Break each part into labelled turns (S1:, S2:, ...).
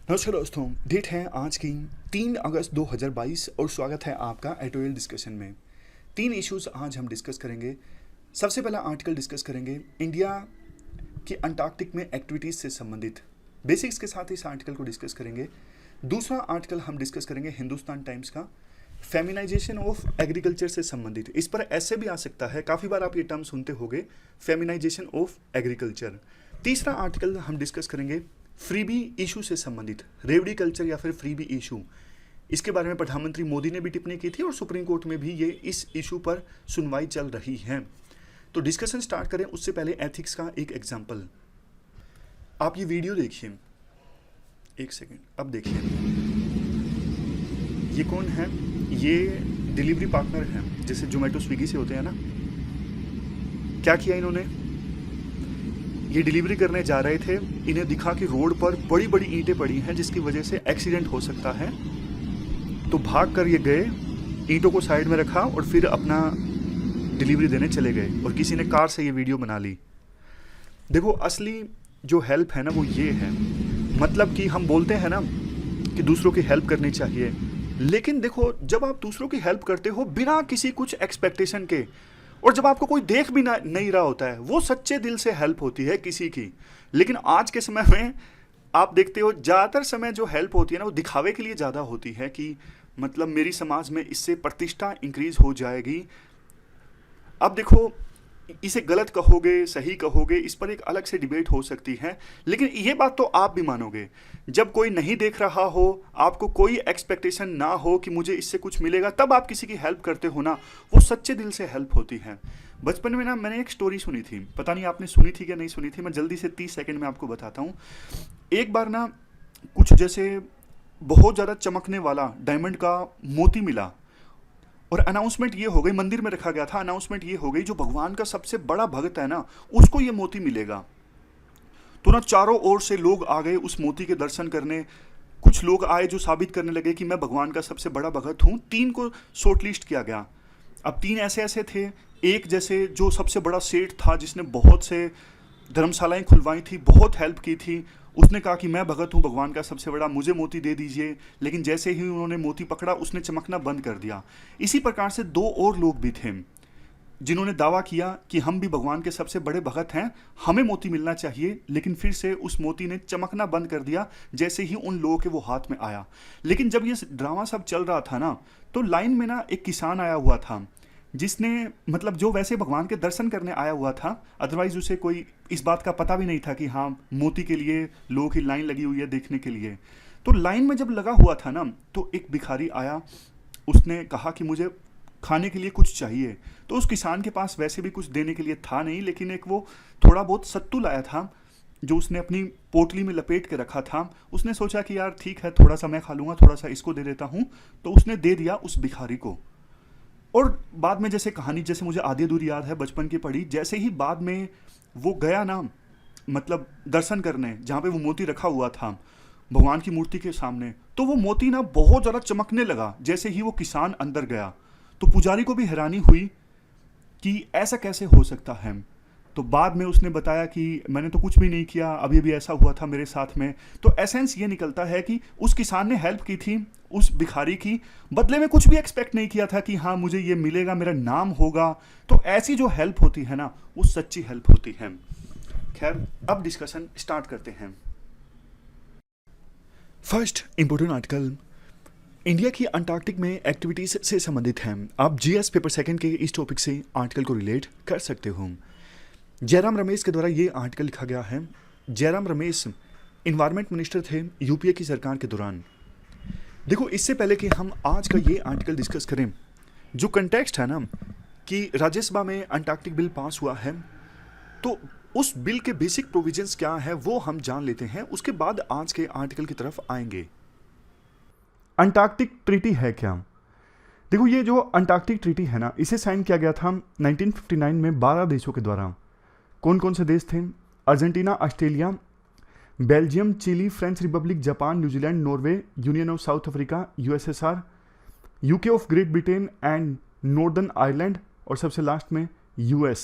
S1: नमस्कार दोस्तों, डेट है आज की 3 अगस्त 2022 और स्वागत है आपका एटोरियल डिस्कशन में। 3 इश्यूज आज हम डिस्कस करेंगे। सबसे पहला आर्टिकल डिस्कस करेंगे इंडिया की अंटार्कटिक में एक्टिविटीज़ से संबंधित बेसिक्स के साथ इस आर्टिकल को डिस्कस करेंगे। दूसरा आर्टिकल हम डिस्कस करेंगे हिंदुस्तान टाइम्स का फेमिनाइजेशन ऑफ एग्रीकल्चर से संबंधित। इस पर ऐसे भी आ सकता है, काफ़ी बार आप ये टर्म सुनते होंगे, फेमिनाइजेशन ऑफ एग्रीकल्चर। तीसरा आर्टिकल हम डिस्कस करेंगे फ्रीबी इशू से संबंधित, रेवड़ी कल्चर या फिर फ्रीबी इशू। इसके बारे में प्रधानमंत्री मोदी ने भी टिप्पणी की थी और सुप्रीम कोर्ट में भी ये इस इशू पर सुनवाई चल रही है। तो डिस्कशन स्टार्ट करें उससे पहले एथिक्स का एक एग्जांपल। आप ये वीडियो देखिए, एक सेकेंड, अब देखिए ये कौन है। ये डिलीवरी पार्टनर हैं, जैसे जोमेटो स्विगी से होते हैं ना। क्या किया इन्होंने, ये डिलीवरी करने जा रहे थे, इन्हें दिखा कि रोड पर बड़ी बड़ी ईंटें पड़ी हैं जिसकी वजह से एक्सीडेंट हो सकता है, तो भाग कर ये गए, ईंटों को साइड में रखा और फिर अपना डिलीवरी देने चले गए और किसी ने कार से ये वीडियो बना ली। देखो असली जो हेल्प है ना वो ये है, मतलब कि हम बोलते हैं ना कि दूसरों की हेल्प करनी चाहिए, लेकिन देखो जब आप दूसरों की हेल्प करते हो बिना किसी कुछ एक्सपेक्टेशन के, और जब आपको कोई देख भी नहीं रहा होता है, वो सच्चे दिल से हेल्प होती है किसी की। लेकिन आज के समय में आप देखते हो ज़्यादातर समय जो हेल्प होती है ना वो दिखावे के लिए ज़्यादा होती है कि मतलब मेरी समाज में इससे प्रतिष्ठा इंक्रीज हो जाएगी। अब देखो इसे गलत कहोगे सही कहोगे, इस पर एक अलग से डिबेट हो सकती है, लेकिन ये बात तो आप भी मानोगे जब कोई नहीं देख रहा हो, आपको कोई एक्सपेक्टेशन ना हो कि मुझे इससे कुछ मिलेगा, तब आप किसी की हेल्प करते हो ना, वो सच्चे दिल से हेल्प होती है। बचपन में ना मैंने एक स्टोरी सुनी थी, पता नहीं आपने सुनी थी या नहीं सुनी थी, मैं जल्दी से 30 सेकेंड में आपको बताता हूँ। एक बार ना कुछ जैसे बहुत ज़्यादा चमकने वाला डायमंड का मोती मिला और अनाउंसमेंट ये हो गई, मंदिर में रखा गया था, अनाउंसमेंट ये हो गई जो भगवान का सबसे बड़ा भक्त है ना उसको ये मोती मिलेगा। तो ना चारों ओर से लोग आ गए उस मोती के दर्शन करने। कुछ लोग आए जो साबित करने लगे कि मैं भगवान का सबसे बड़ा भक्त हूँ। 3 को शॉर्ट लिस्ट किया गया। अब 3 ऐसे ऐसे थे, एक जैसे जो सबसे बड़ा सेठ था जिसने बहुत से धर्मशालाएं खुलवाई थी, बहुत हेल्प की थी, उसने कहा कि मैं भगत हूँ भगवान का सबसे बड़ा, मुझे मोती दे दीजिए। लेकिन जैसे ही उन्होंने मोती पकड़ा उसने चमकना बंद कर दिया। इसी प्रकार से 2 और लोग भी थे जिन्होंने दावा किया कि हम भी भगवान के सबसे बड़े भगत हैं, हमें मोती मिलना चाहिए, लेकिन फिर से उस मोती ने चमकना बंद कर दिया जैसे ही उन लोगों के वो हाथ में आया। लेकिन जब ये ड्रामा सब चल रहा था ना, तो लाइन में ना एक किसान आया हुआ था जिसने मतलब जो वैसे भगवान के दर्शन करने आया हुआ था, अदरवाइज उसे कोई इस बात का पता भी नहीं था कि हाँ मोती के लिए लोगों की लाइन लगी हुई है देखने के लिए। तो लाइन में जब लगा हुआ था ना, तो एक भिखारी आया, उसने कहा कि मुझे खाने के लिए कुछ चाहिए। तो उस किसान के पास वैसे भी कुछ देने के लिए था नहीं, लेकिन एक वो थोड़ा बहुत सत्तू लाया था जो उसने अपनी पोटली में लपेट के रखा था। उसने सोचा कि यार ठीक है, थोड़ा सा मैं खा लूँगा, थोड़ा सा इसको दे देता हूँ, तो उसने दे दिया उस भिखारी को। और बाद में जैसे कहानी जैसे मुझे आधी अधूरी याद है बचपन की पढ़ी, जैसे ही बाद में वो गया ना मतलब दर्शन करने जहाँ पे वो मोती रखा हुआ था भगवान की मूर्ति के सामने, तो वो मोती ना बहुत ज़्यादा चमकने लगा जैसे ही वो किसान अंदर गया। तो पुजारी को भी हैरानी हुई कि ऐसा कैसे हो सकता है। तो बाद में उसने बताया कि मैंने तो कुछ भी नहीं किया, अभी अभी ऐसा हुआ था मेरे साथ में। तो एसेंस ये निकलता है कि उस किसान ने हेल्प की थी उस भिखारी की, बदले में कुछ भी एक्सपेक्ट नहीं किया था कि हाँ मुझे ये मिलेगा, मेरा नाम होगा। तो ऐसी जो हेल्प होती है ना वो सच्ची हेल्प होती है। खैर अब डिस्कशन स्टार्ट करते हैं। फर्स्ट इंपोर्टेंट आर्टिकल इंडिया की अंटार्कटिक में एक्टिविटीज से संबंधित है। आप जीएस पेपर सेकंड के इस टॉपिक से आर्टिकल को रिलेट कर सकते हो। जयराम रमेश के द्वारा ये आर्टिकल लिखा गया है। जयराम रमेश इन्वायरमेंट मिनिस्टर थे यूपीए की सरकार के दौरान। देखो इससे पहले कि हम आज का ये आर्टिकल डिस्कस करें, जो कंटेक्स्ट है ना कि राज्यसभा में अंटार्कटिक बिल पास हुआ है, तो उस बिल के बेसिक प्रोविजंस क्या है वो हम जान लेते हैं, उसके बाद आज के आर्टिकल की तरफ आएंगे। अंटार्कटिक ट्रीटी है क्या? देखो ये जो अंटार्कटिक ट्रीटी है ना, इसे साइन किया गया था 1959 में 12 देशों के द्वारा। कौन कौन से देश थे? Argentina, Australia, Belgium, Chile, French Republic, Japan, New Zealand, Norway, Union of South Africa, USSR, UK of Great Britain and Northern Ireland, और सबसे लास्ट में यूएस।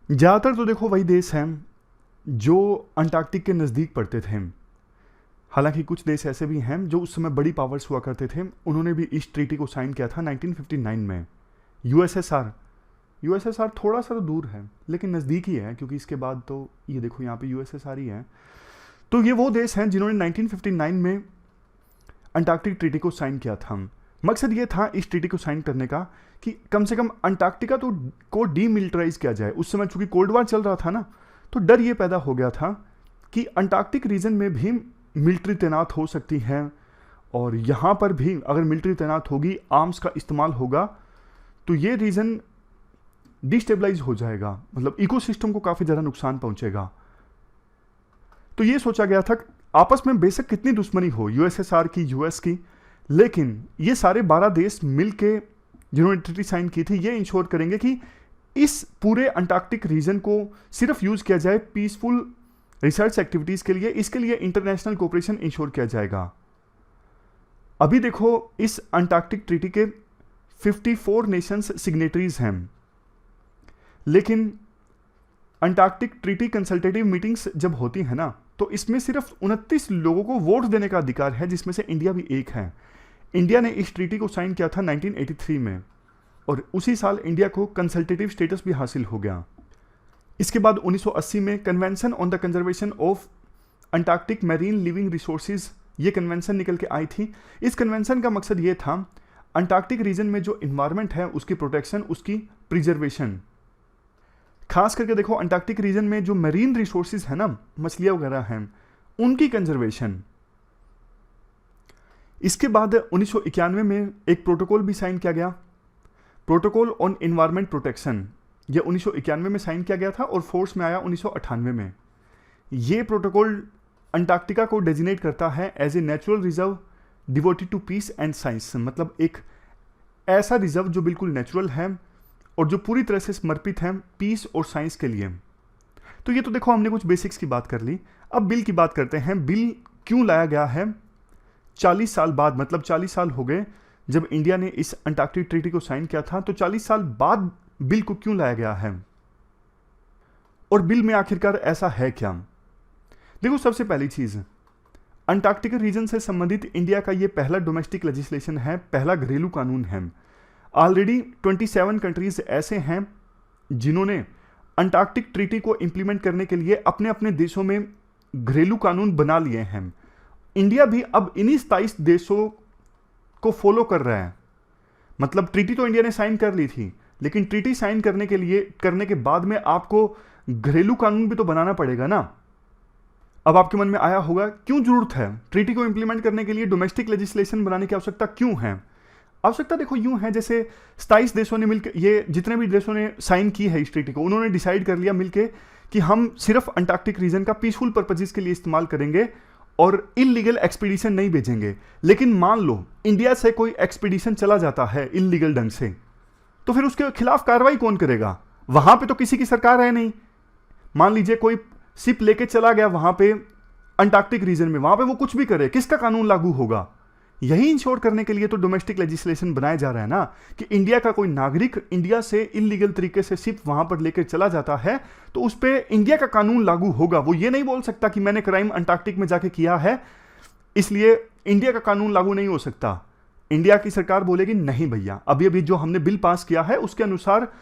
S1: ज़्यादातर तो देखो वही देश हैं जो अंटार्कटिक के नज़दीक पड़ते थे। हालांकि कुछ देश ऐसे भी हैं जो उस समय बड़ी पावर्स हुआ करते थे, उन्होंने भी इस ट्रीटी को साइन किया था 1959 में। यूएसएसआर थोड़ा सा तो दूर है लेकिन नज़दीक ही है, क्योंकि इसके बाद तो ये देखो यहाँ पे यूएसएसआर ही है। तो ये वो देश हैं जिन्होंने 1959 में अंटार्कटिक ट्रीटी को साइन किया था। मकसद ये था इस ट्रीटी को साइन करने का कि कम से कम अंटार्कटिका तो को डीमिलिटराइज किया जाए। उस समय चूंकि कोल्ड वार चल रहा था ना, तो डर ये पैदा हो गया था कि अंटार्कटिक रीजन में भी मिलिट्री तैनात हो सकती है, और यहाँ पर भी अगर मिलिट्री तैनात होगी, आर्म्स का इस्तेमाल होगा, तो ये रीजन डिस्टेबलाइज हो जाएगा, मतलब इकोसिस्टम को काफ़ी ज़्यादा नुकसान पहुंचेगा। तो ये सोचा गया था आपस में बेशक कितनी दुश्मनी हो, यूएसएसआर की, यूएस की, लेकिन ये सारे 12 देश मिलके जिन्होंने ट्रीटी साइन की थी, ये इंश्योर करेंगे कि इस पूरे अंटार्कटिक रीजन को सिर्फ यूज किया जाए पीसफुल रिसर्च एक्टिविटीज के लिए। इसके लिए इंटरनेशनल कोऑपरेशन इंश्योर किया जाएगा। अभी देखो इस अंटार्कटिक ट्रीटी के 54 नेशंस सिग्नेटरीज हैं, लेकिन अंटार्कटिक ट्रीटी कंसल्टेटिव मीटिंग्स जब होती है ना, तो इसमें सिर्फ 29 लोगों को वोट देने का अधिकार है, जिसमें से इंडिया भी एक है। इंडिया ने इस ट्रीटी को साइन किया था 1983 में, और उसी साल इंडिया को कंसल्टेटिव स्टेटस भी हासिल हो गया। इसके बाद 1980 में convention on the conservation of Antarctic marine living resources, ये कन्वेंशन निकल के आई थी। इस कन्वेंशन का मकसद ये था अंटार्कटिक रीजन में जो इन्वायरमेंट है उसकी प्रोटेक्शन, उसकी प्रिजर्वेशन। खास करके देखो अंटार्कटिक रीजन में जो मैरीन रिसोर्सेज है ना, मछलियां वगैरह हैं, उनकी कंजर्वेशन। इसके बाद 1991 में एक प्रोटोकॉल भी साइन किया गया, प्रोटोकॉल ऑन एनवायरमेंट प्रोटेक्शन। यह 1991 में साइन किया गया था और फोर्स में आया 1998 में। यह प्रोटोकॉल अंटार्कटिका को डेजिग्नेट करता है as a natural reserve devoted to peace and science, मतलब एक ऐसा रिजर्व जो बिल्कुल नेचुरल है और जो पूरी तरह से समर्पित है पीस और साइंस के लिए। तो ये तो देखो हमने कुछ बेसिक्स की बात कर ली। अब बिल की बात करते हैं। बिल क्यों लाया गया है 40 साल बाद, मतलब 40 साल हो गए जब इंडिया ने इस अंटार्कटिक ट्रीटी को साइन किया था, तो 40 साल बाद बिल को क्यों लाया गया है और बिल में आखिरकार ऐसा है क्या? देखो सबसे पहली चीज, अंटार्कटिक रीजन से संबंधित इंडिया का यह पहला डोमेस्टिक लेजिस्लेशन है, पहला घरेलू कानून है। ऑलरेडी 27 कंट्रीज ऐसे हैं जिन्होंने अंटार्कटिक ट्रीटी को इंप्लीमेंट करने के लिए अपने अपने देशों में घरेलू कानून बना लिए हैं। इंडिया भी अब इन्हीं 27 देशों को फॉलो कर रहा है। मतलब ट्रीटी तो इंडिया ने साइन कर ली थी, लेकिन ट्रीटी साइन करने के बाद में आपको घरेलू कानून भी तो बनाना पड़ेगा ना। अब आपके मन में आया होगा क्यों जरूरत है ट्रीटी को इंप्लीमेंट करने के लिए डोमेस्टिक लेजिस्लेशन बनाने की आवश्यकता क्यों है? आवश्यकता देखो यूं है, जैसे 27 देशों ने मिलकर, ये जितने भी देशों ने साइन की है इस ट्रीटी को, उन्होंने डिसाइड कर लिया मिलके कि हम सिर्फ अंटार्कटिक रीजन का पीसफुल पर्पजेस के लिए इस्तेमाल करेंगे और इलीगल एक्सपीडिशन नहीं भेजेंगे। लेकिन मान लो इंडिया से कोई एक्सपीडिशन चला जाता है इलीगल ढंग से, तो फिर उसके खिलाफ कार्रवाई कौन करेगा? वहां पे तो किसी की सरकार है नहीं। मान लीजिए कोई शिप लेके चला गया वहां पे अंटार्कटिक रीजन में, वहां पे वो कुछ भी करे, किसका कानून लागू होगा? यही इंश्योर करने के लिए तो डोमेस्टिक लेजिस्लेशन बनाया जा रहा है ना, कि इंडिया का कोई नागरिक इंडिया से इलीगल तरीके से शिप वहां पर लेकर चला जाता है तो उस पर इंडिया का कानून लागू होगा। वो ये नहीं बोल सकता कि मैंने क्राइम अंटार्कटिक में जाके किया है इसलिए इंडिया का कानून लागू नहीं हो सकता। इंडिया की सरकार बोलेगी नहीं भैया, अभी अभी जो हमने बिल पास किया है उसके अनुसार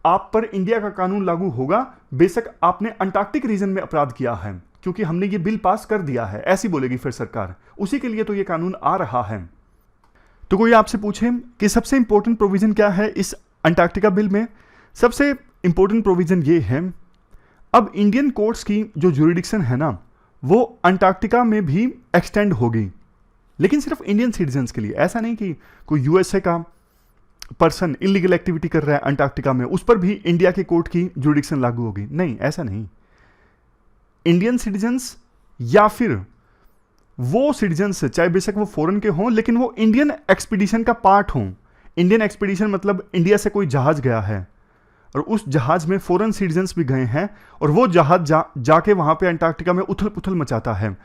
S1: आप पर इंडिया का कानून लागू होगा, बेशक आपने अंटार्कटिक रीजन में अपराध किया है, क्योंकि हमने ये बिल पास कर दिया है, ऐसी बोलेगी फिर सरकार। उसी के लिए तो ये कानून आ रहा है। तो कोई आपसे पूछे कि सबसे इंपॉर्टेंट प्रोविजन क्या है इस अंटार्कटिका बिल में, सबसे इंपॉर्टेंट प्रोविजन ये है, अब इंडियन कोर्ट्स की जो ज्यूरिडिक्शन है ना, वो अंटार्कटिका में भी एक्सटेंड होगी, लेकिन सिर्फ इंडियन सिटीजन्स के लिए। ऐसा नहीं कि कोई यूएसए का पर्सन इलीगल एक्टिविटी कर रहा है अंटार्कटिका में, उस पर भी इंडिया के कोर्ट की ज्यूरिडिक्शन लागू होगी, नहीं, ऐसा नहीं। इंडियन सिटीजन्स या फिर वो सिटीजन्स, चाहे बेशक वो फॉरेन के हों, लेकिन वो इंडियन एक्सपीडिशन का पार्ट हों। इंडियन एक्सपीडिशन मतलब इंडिया से कोई जहाज गया है और उस जहाज में फॉरेन सिटीजन्स भी गए हैं और वो जहाज जाके वहां पे अंटार्कटिका में उथल पुथल मचाता है,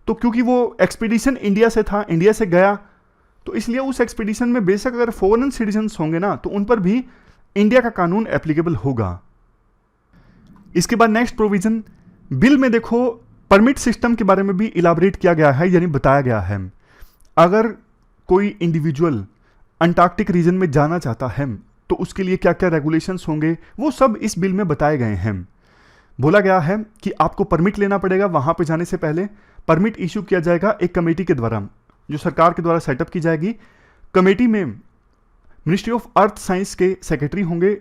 S1: तो क्योंकि वो एक्सपीडिशन इंडिया से था, इंडिया से गया, तो इसलिए उस एक्सपीडिशन में बेशक अगर फॉरेन सिटीजन्स होंगे ना, तो उन पर भी इंडिया का कानून एप्लीकेबल होगा। इसके बाद नेक्स्ट प्रोविजन, बिल में देखो परमिट सिस्टम के बारे में भी इलाबरेट किया गया है, यानी बताया गया है अगर कोई इंडिविजुअल अंटार्कटिक रीजन में जाना चाहता है तो उसके लिए क्या क्या रेगुलेशंस होंगे, वो सब इस बिल में बताए गए हैं। बोला गया है कि आपको परमिट लेना पड़ेगा, वहां पे जाने से पहले परमिट इशू किया जाएगा एक कमेटी के द्वारा, जो सरकार के द्वारा सेटअप की जाएगी। कमेटी में मिनिस्ट्री ऑफ अर्थ साइंस के सेक्रेटरी होंगे,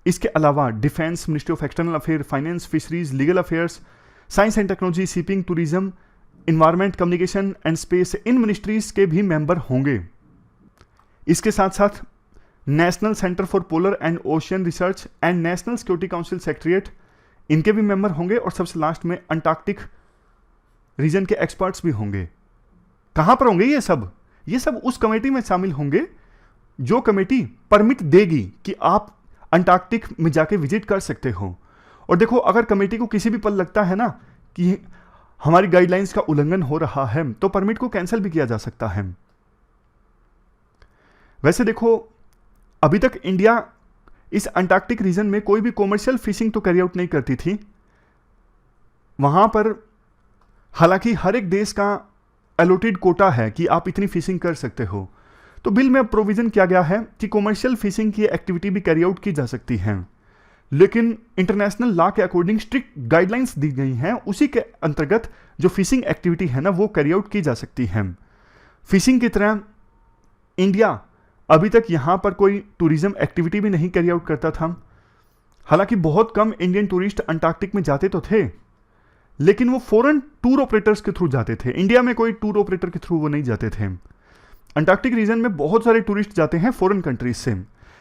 S1: इसके अलावा defence, ministry of external affair, finance, fisheries, legal affairs, science and technology, shipping, tourism, environment, communication and space, in ministries के भी मेंबर होंगे। इसके साथ साथ national centre for polar and ocean research and national security council secretariat, इनके भी member होंगे। और सबसे लास्ट में अंटार्कटिक रीजन के एक्सपर्ट्स भी होंगे। कहां पर होंगे ये सब? ये सब उस कमेटी में शामिल होंगे जो कमेटी परमिट देगी कि आप अंटार्कटिक में जाके विजिट कर सकते हो। और देखो, अगर कमेटी को किसी भी पल लगता है ना कि हमारी गाइडलाइंस का उल्लंघन हो रहा है तो परमिट को कैंसिल भी किया जा सकता है। वैसे देखो, अभी तक इंडिया इस अंटार्कटिक रीजन में कोई भी कॉमर्शियल फिशिंग तो कैरी आउट नहीं करती थी वहां पर। हालांकि हर एक देश का अलॉटेड कोटा है कि आप इतनी फिशिंग कर सकते हो, तो बिल में प्रोविजन किया गया है कि कॉमर्शियल फिशिंग की एक्टिविटी भी कैरी आउट की जा सकती है, लेकिन इंटरनेशनल लॉ के अकॉर्डिंग स्ट्रिक्ट गाइडलाइंस दी गई हैं, उसी के अंतर्गत जो फिशिंग एक्टिविटी है ना वो कैरी आउट की जा सकती है। फिशिंग की तरह इंडिया अभी तक यहां पर कोई टूरिज्म एक्टिविटी भी नहीं कैरी आउट करता था। हालांकि बहुत कम इंडियन टूरिस्ट अंटार्कटिक में जाते तो थे, लेकिन वो फॉरेन टूर ऑपरेटर्स के थ्रू जाते थे। इंडिया में कोई टूर ऑपरेटर के थ्रू वो नहीं जाते थे। अंटार्कटिक रीजन में बहुत सारे टूरिस्ट जाते हैं फॉरेन कंट्रीज से,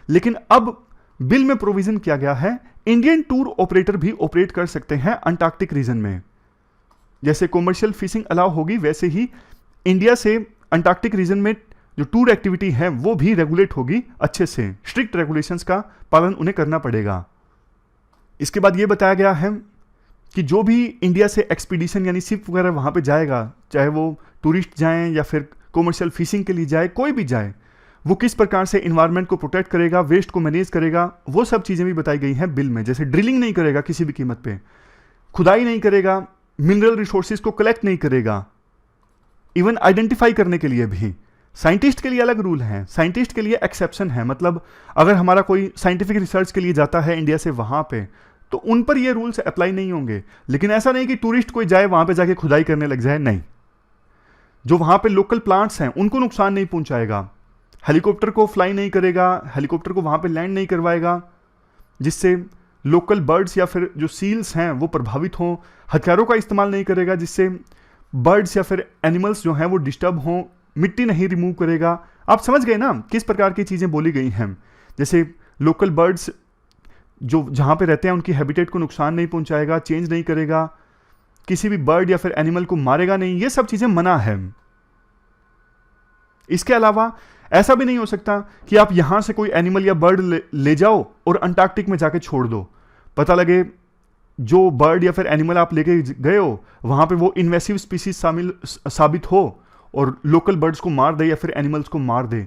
S1: लेकिन अब बिल में प्रोविजन किया गया है इंडियन टूर ऑपरेटर भी ऑपरेट कर सकते हैं अंटार्कटिक रीजन में। जैसे कॉमर्शियल फिशिंग अलाउ होगी, वैसे ही इंडिया से अंटार्कटिक रीजन में जो टूर एक्टिविटी है वो भी रेगुलेट होगी अच्छे से। स्ट्रिक्ट रेगुलेशंस का पालन उन्हें करना पड़ेगा। इसके बाद ये बताया गया है कि जो भी इंडिया से एक्सपीडिशन यानी शिप वगैरह वहां पे जाएगा, चाहे वो टूरिस्ट जाएं या फिर कॉमर्शियल फिशिंग के लिए जाए, कोई भी जाए, वो किस प्रकार से इन्वायरमेंट को प्रोटेक्ट करेगा, वेस्ट को मैनेज करेगा, वो सब चीजें भी बताई गई हैं बिल में। जैसे ड्रिलिंग नहीं करेगा किसी भी कीमत पे, खुदाई नहीं करेगा, मिनरल रिसोर्सेज को कलेक्ट नहीं करेगा, इवन आइडेंटिफाई करने के लिए भी। साइंटिस्ट के लिए अलग रूल है, साइंटिस्ट के लिए एक्सेप्शन है। मतलब अगर हमारा कोई साइंटिफिक रिसर्च के लिए जाता है इंडिया से वहां पे, तो उन पर ये रूल्स अप्लाई नहीं होंगे। लेकिन ऐसा नहीं कि टूरिस्ट कोई जाए वहां पे जाके खुदाई करने लग जाए, नहीं। जो वहां पे लोकल प्लांट्स हैं उनको नुकसान नहीं पहुंचाएगा, हेलीकॉप्टर को फ्लाई नहीं करेगा, हेलीकॉप्टर को वहां पे लैंड नहीं करवाएगा जिससे लोकल बर्ड्स या फिर जो सील्स हैं वो प्रभावित हों, हथियारों का इस्तेमाल नहीं करेगा जिससे बर्ड्स या फिर एनिमल्स जो हैं वो डिस्टर्ब हों, मिट्टी नहीं रिमूव करेगा। आप समझ गए ना किस प्रकार की चीजें बोली गई हैं। जैसे लोकल बर्ड्स जो जहां पे रहते हैं उनकी हैबिटेट को नुकसान नहीं पहुंचाएगा, चेंज नहीं करेगा, किसी भी बर्ड या फिर एनिमल को मारेगा नहीं, ये सब चीजें मना है। इसके अलावा ऐसा भी नहीं हो सकता कि आप यहां से कोई एनिमल या बर्ड ले जाओ और अंटार्कटिक में जाके छोड़ दो, पता लगे जो बर्ड या फिर एनिमल आप लेके गए हो वहां पे वो इन्वेसिव स्पीसीज साबित हो और लोकल बर्ड्स को मार दे या फिर एनिमल्स को मार दे,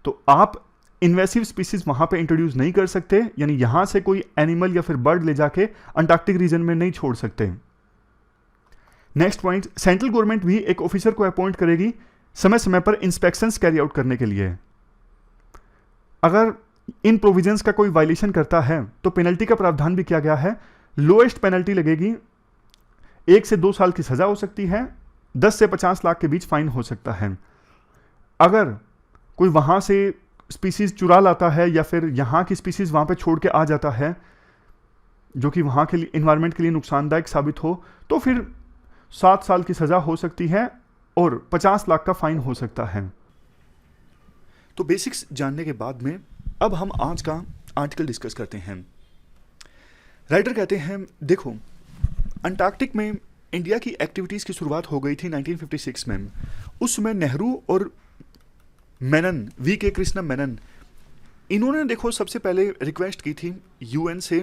S1: तो आप इन्वेसिव स्पीसीज वहां पे इंट्रोड्यूस नहीं कर सकते। यानी यहां से कोई एनिमल या फिर बर्ड ले जाके अंटार्कटिक रीजन में नहीं छोड़ सकते। नेक्स्ट पॉइंट, सेंट्रल गवर्नमेंट भी एक ऑफिसर को अपॉइंट करेगी समय समय पर इंस्पेक्शंस कैरी आउट करने के लिए। अगर इन प्रोविजंस का कोई वायलेशन करता है तो पेनल्टी का प्रावधान भी किया गया है। लोएस्ट पेनल्टी लगेगी, 1 से 2 साल की सजा हो सकती है, 10 से 50 लाख के बीच फाइन हो सकता है। अगर कोई वहां से स्पीसीज चुरा लाता है या फिर यहां की स्पीसीज वहां पे छोड़ के आ जाता है जो कि वहां के लिए इन्वायरमेंट के लिए नुकसानदायक साबित हो, तो फिर 7 साल की सजा हो सकती है और 50 लाख का फाइन हो सकता है। तो बेसिक्स जानने के बाद में अब हम आज का आर्टिकल डिस्कस करते हैं। राइटर कहते हैं, देखो अंटार्कटिक में इंडिया की एक्टिविटीज़ की शुरुआत हो गई थी 1956 में। उस समय नेहरू और मेनन, वी.के. कृष्ण मेनन, इन्होंने देखो सबसे पहले रिक्वेस्ट की थी यूएन से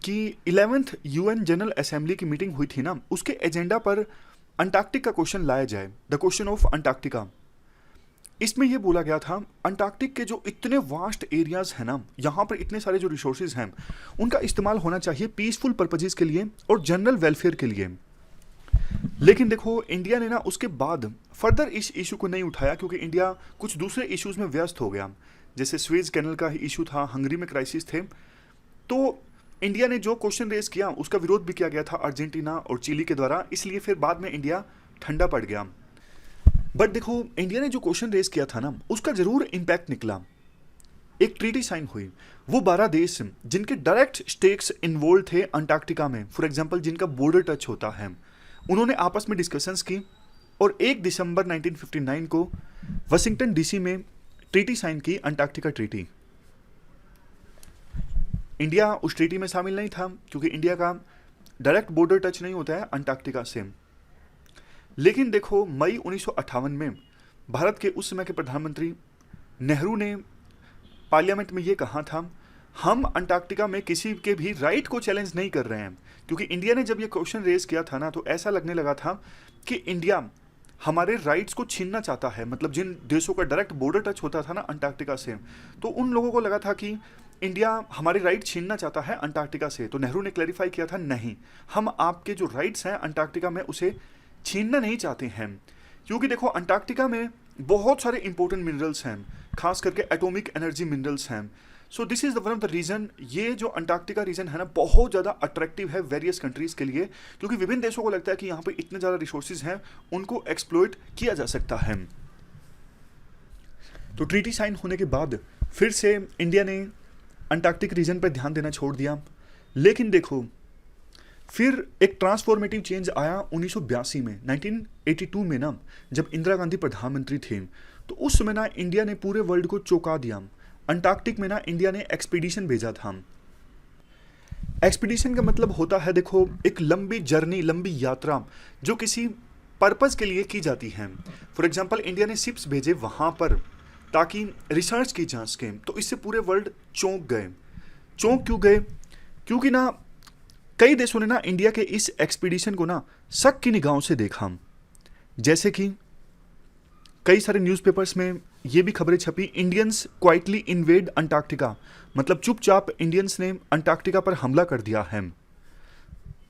S1: कि 11th यूएन जनरल असेंबली की मीटिंग हुई थी ना, उसके एजेंडा पर अंटार्कटिक का क्वेश्चन लाया जाए, द क्वेश्चन ऑफ अंटार्कटिका। इसमें यह बोला गया था अंटार्कटिक के जो इतने वास्ट एरियाज हैं ना, यहाँ पर इतने सारे जो रिसोर्सेज हैं, उनका इस्तेमाल होना चाहिए पीसफुल पर्पजेज के लिए और जनरल वेलफेयर के लिए। लेकिन देखो इंडिया ने ना उसके बाद फर्दर इस इशू को नहीं उठाया, क्योंकि इंडिया कुछ दूसरे इश्यूज में व्यस्त हो गया। जैसे स्वेज कैनल का इशू था, हंगरी में क्राइसिस थे। तो इंडिया ने जो क्वेश्चन रेज किया उसका विरोध भी किया गया था अर्जेंटीना और चिली के द्वारा, इसलिए फिर बाद में इंडिया ठंडा पड़ गया। बट देखो इंडिया ने जो क्वेश्चन रेज किया था ना उसका जरूर इम्पैक्ट निकला। एक ट्रीटी साइन हुई, वो 12 देश जिनके डायरेक्ट स्टेक्स इन्वॉल्व थे अंटार्कटिका में, फॉर एग्जांपल जिनका बॉर्डर टच होता है, उन्होंने आपस में डिस्कशंस की और 1 दिसंबर 1959 को वाशिंगटन डीसी में ट्रीटी साइन की, अंटार्कटिका ट्रीटी। इंडिया उस ट्रीटी में शामिल नहीं था क्योंकि इंडिया का डायरेक्ट बॉर्डर टच नहीं होता है अंटार्कटिका से। लेकिन देखो मई 1958 में भारत के उस समय के प्रधानमंत्री नेहरू ने पार्लियामेंट में ये कहा था, हम अंटार्कटिका में किसी के भी राइट को चैलेंज नहीं कर रहे हैं। क्योंकि इंडिया ने जब ये क्वेश्चन रेज किया था ना तो ऐसा लगने लगा था कि इंडिया हमारे राइट्स को छीनना चाहता है। मतलब जिन देशों का डायरेक्ट बॉर्डर टच होता था ना अंटार्कटिका से, तो उन लोगों को लगा था कि इंडिया हमारे राइट छीनना चाहता है अंटार्कटिका से। तो नेहरू ने क्लैरिफाई किया था, नहीं, हम आपके जो राइट्स हैं अंटार्कटिका में उसे छीनना नहीं चाहते हैं। क्योंकि देखो अंटार्कटिका में बहुत सारे इंपॉर्टेंट मिनरल्स हैं, खास करके एटॉमिक एनर्जी मिनरल्स हैं। So this is the one of the reason, ये जो अंटार्कटिका रीजन है ना बहुत ज़्यादा अट्रैक्टिव है वेरियस कंट्रीज़ के लिए, क्योंकि विभिन्न देशों को लगता है कि यहाँ पे इतने ज़्यादा रिसोर्सेज हैं, उनको एक्सप्लॉइट किया जा सकता है। तो ट्रीटी साइन होने के बाद फिर से इंडिया ने अंटार्कटिक रीजन पर ध्यान देना छोड़ दिया। लेकिन देखो फिर एक ट्रांसफॉर्मेटिव चेंज आया 1982 में, 1982 में ना जब इंदिरा गांधी प्रधानमंत्री थे, तो उस समय ना इंडिया ने पूरे वर्ल्ड को चौंका दिया। अंटार्कटिक में ना इंडिया ने एक्सपीडिशन भेजा था। एक्सपीडिशन का मतलब होता है देखो एक लंबी जर्नी, लंबी यात्रा जो किसी पर्पस के लिए की जाती है। फॉर एग्जांपल इंडिया ने शिप्स भेजे वहाँ पर ताकि रिसर्च की जा सके। तो इससे पूरे वर्ल्ड चौंक गए। चौंक क्यों गए? क्योंकि ना कई देशों ने ना इंडिया के इस एक्सपीडिशन को ना शक की निगाहों से देखा। जैसे कि कई सारे न्यूज़पेपर्स में ये भी खबरें छपी, इंडियंस क्वाइटली इन्वेड अंटार्कटिका, मतलब चुपचाप इंडियंस ने अंटार्कटिका पर हमला कर दिया है।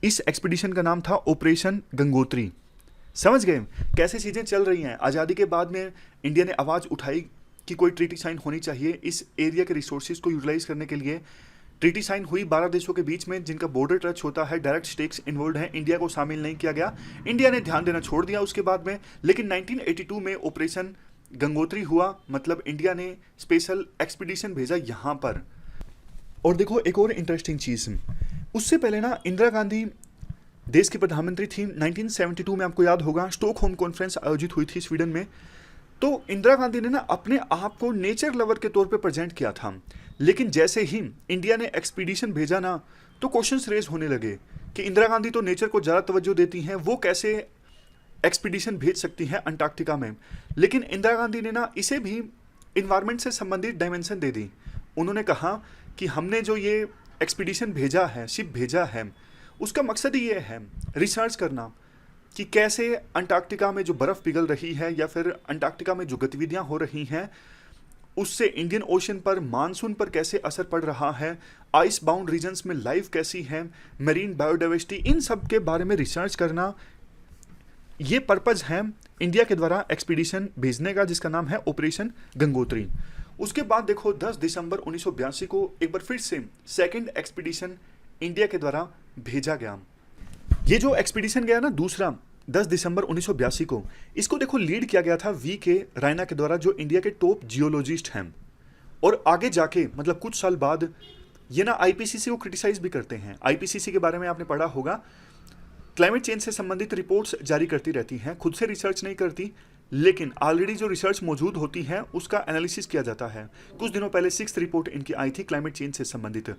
S1: इस एक्सपीडिशन का नाम था ऑपरेशन गंगोत्री। समझ गए कैसे चीज़ें चल रही हैं? आज़ादी के बाद में इंडिया ने आवाज़ उठाई कि कोई ट्रीटी साइन होनी चाहिए इस एरिया के रिसोर्सेज को यूटिलाइज करने के लिए। ट्रीटी साइन हुई 12 देशों के बीच में जिनका बॉर्डर टच होता है, डायरेक्ट स्टेक्स इन्वॉल्व हैं। इंडिया को शामिल नहीं किया गया, इंडिया ने ध्यान देना छोड़ दिया उसके बाद में। लेकिन 1982 में ऑपरेशन गंगोत्री हुआ, मतलब इंडिया ने स्पेशल एक्सपीडिशन भेजा यहाँ पर। और देखो एक और इंटरेस्टिंग चीज़, उससे पहले ना इंदिरा गांधी देश की प्रधानमंत्री थी। 1972 में आपको याद होगा स्टॉकहोम कॉन्फ्रेंस आयोजित हुई थी स्वीडन में। तो इंदिरा गांधी ने ना अपने आप को नेचर लवर के तौर पे प्रेजेंट किया था। लेकिन जैसे ही इंडिया ने एक्सपीडिशन भेजा ना तो क्वेश्चंस रेज होने लगे कि इंदिरा गांधी तो नेचर को ज़्यादा तवज्जो देती हैं, वो कैसे एक्सपीडिशन भेज सकती हैं अंटार्कटिका में। लेकिन इंदिरा गांधी ने ना इसे भी इन्वायरमेंट से संबंधित डायमेंशन दे दी। उन्होंने कहा कि हमने जो ये एक्सपीडिशन भेजा है, शिप भेजा है, उसका मकसद ही ये है रिसर्च करना कि कैसे अंटार्कटिका में जो बर्फ़ पिघल रही है या फिर अंटार्कटिका में जो गतिविधियां हो रही हैं उससे इंडियन ओशन पर, मानसून पर कैसे असर पड़ रहा है, आइस बाउंड रीजन्स में लाइफ कैसी है, मेरीन बायोडाइवर्सिटी, इन सब के बारे में रिसर्च करना। ये पर्पज़ है इंडिया के द्वारा एक्सपीडिशन भेजने का, जिसका नाम है ऑपरेशन गंगोत्री। उसके बाद देखो 10 दिसंबर 1982 को एक बार फिर से सेकेंड एक्सपीडिशन इंडिया के द्वारा भेजा गया। ये जो एक्सपीडिशन गया ना दूसरा 10 दिसंबर 1982 को, इसको देखो लीड किया गया था वी.के. रैना के द्वारा, जो इंडिया के टॉप जियोलॉजिस्ट हैं। और आगे जाके मतलब कुछ साल बाद ये ना आईपीसीसी को क्रिटिसाइज भी करते हैं। आईपीसीसी के बारे में आपने पढ़ा होगा, क्लाइमेट चेंज से संबंधित रिपोर्ट्स जारी करती रहती हैं, खुद से रिसर्च नहीं करती, लेकिन ऑलरेडी जो रिसर्च मौजूद होती है उसका एनालिसिस किया जाता है। कुछ दिनों पहले 6th रिपोर्ट इनकी आई थी क्लाइमेट चेंज से संबंधित।